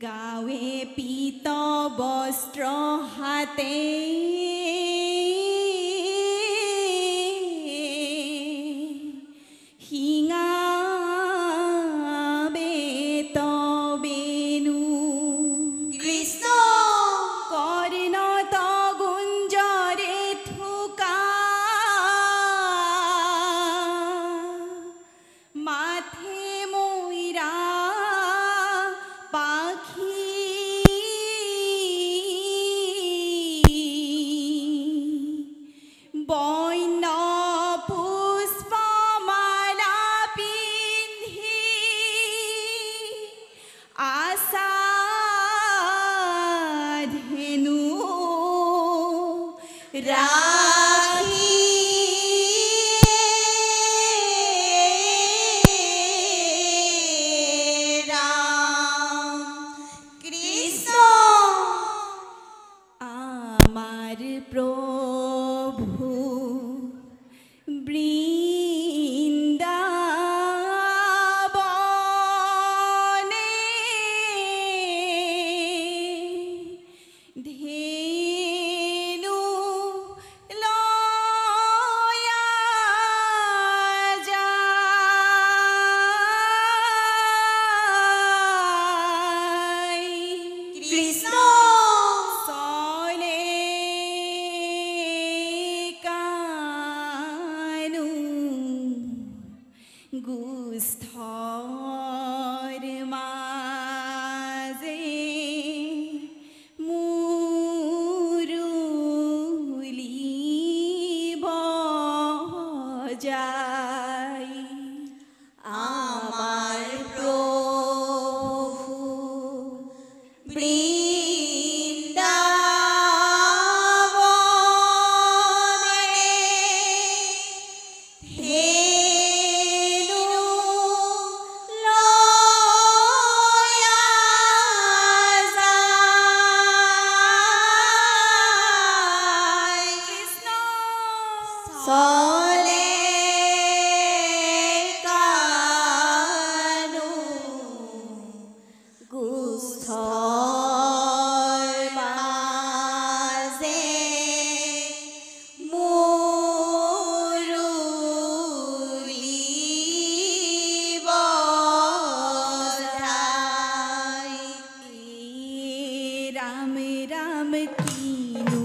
গাৱে পীত বস্ত্ৰ হাতে শিঙা বেত বেনু কৃষ্ণ কৰ্ণত গুঞ্জৰে ঠোকা মাথে ময়ূৰা বন্য পুষ্পমালা পিন্ধি আশা ধেনু ৰাখি ৰাম কৃষ্ণ আমাৰ প্ৰভু বৃন্দাবনে ধেনু লয়া যায় কৃষ্ণ গুস্থৰ মাজে মুৰুলি বজাই আমাৰ প্ৰভু চলে কানু গুস্থৰ মাজে মুৰুলি বজাই ৰাম ৰাম কিনু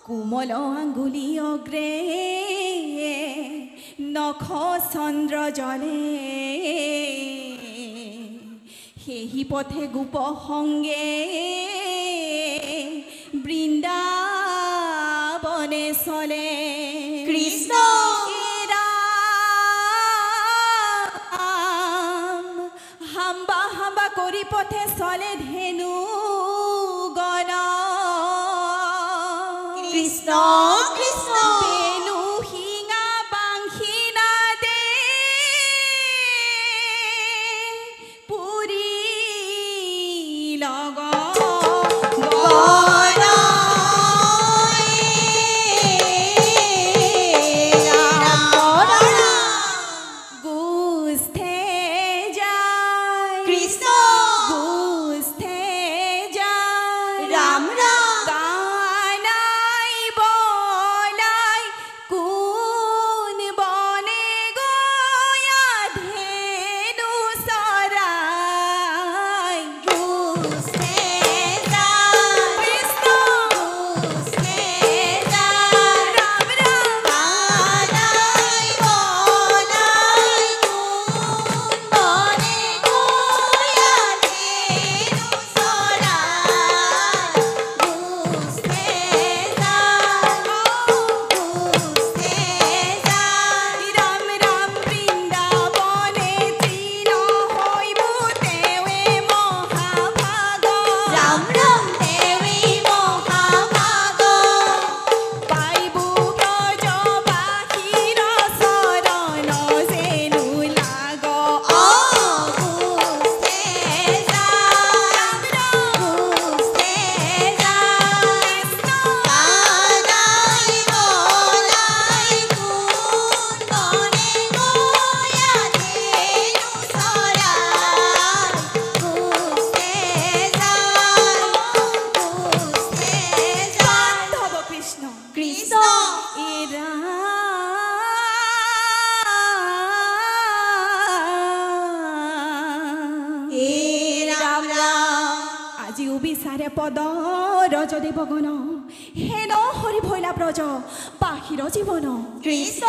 কোমল আঙ্গুলি অগ্ৰে নখ চন্দ্ৰ জলে সেই পথে গোপ সংগে বৃন্দাবনে চলে কৃষ্ণ হাম্বা হাম্বা কৰি পথে চলে ধেনু গণ কৃষ্ণ কৃষ্ণ বেনু শিঙা বাংশী নাদে পুৰী লগ গুস্থে যায় কৃষ্ণ গুস্থে যায় ৰাম ৰাম কানাই বলাই কোন বনে গয়া ধেনু চৰাই গুস্থে যায় কৃষ্ণ গুস্থে যায় ৰাম ৰাম কানাই বলাই কোন বনে গয়া ধেনু চৰাই গুস্থে যায় গুস্থে যায় ৰাম ৰাম বৃন্দাবনে তৃণ হৈব তেৱে মহাভাগ ৰাম ৰাম দেবী মহাভাগ পাইব ব্ৰজবাসীৰ চৰণ যেনু লাগ গুস্থে যায় গুস্থে যায় কানাই বলাই কোন বনে গয়া ধেনু চৰাই গুস্থে যায় গুস্থে যায় ধব কৃষ্ণ কৃষ্ণ এৰা হে ৰাম ৰাম আজিও বিচাৰে পদ ৰজদেৱ গণ হেন হৰি ভৈলা ব্ৰজ বাহিৰ জীৱন কৃষ্ণ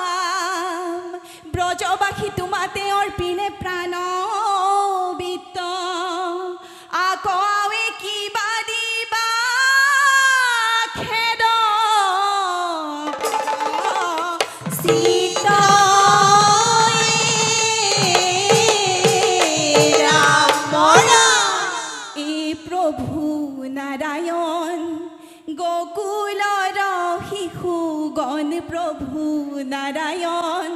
ৰাম ব্ৰজবাসী তোমাতে অৰ্পিলে প্ৰাণ বিত্ত আকৌ আৱে কিবা দিবা খেদ সীত ৰাম ৰাম এই প্ৰভু নাৰায়ণ গকুলৰ শিশুগণ প্ৰভু নাৰায়ণ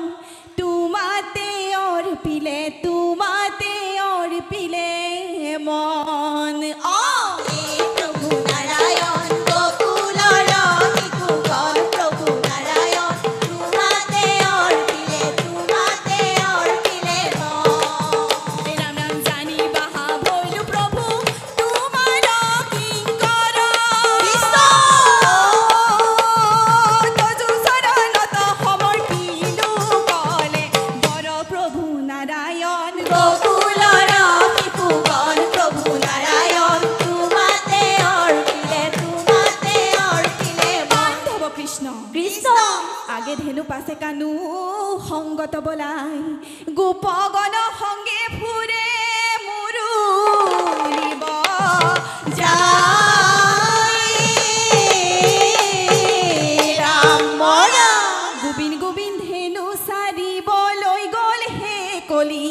তোমাতে অৰ্পিলে মন হে প্ৰভু নাৰায়ণ গোকুলৰ শিশুগণ প্ৰভু নাৰায়ণ তোমাতে অৰ্পিলে মন ৰাম ৰাম জানিবা ভৈলু প্ৰভু তোমাৰ কিংকৰ কৃষ্ণ তজু চৰণত সমৰ্পিলো কলে বৰ প্ৰভু নাৰায়ণ গোকুলৰ শিশুগণ প্ৰভু নারায়ণ তোমাতে অর্পিলে মন ধব কৃষ্ণ কৃষ্ণ আগে ধেনু পাছে কানু সংগত বলাই গোপগণ সংগে ফুৰে মুৰুলিব ৰাম ৰাম গোবিন গোবিন ধেনু চাৰিবলৈ গ'ল হে কলি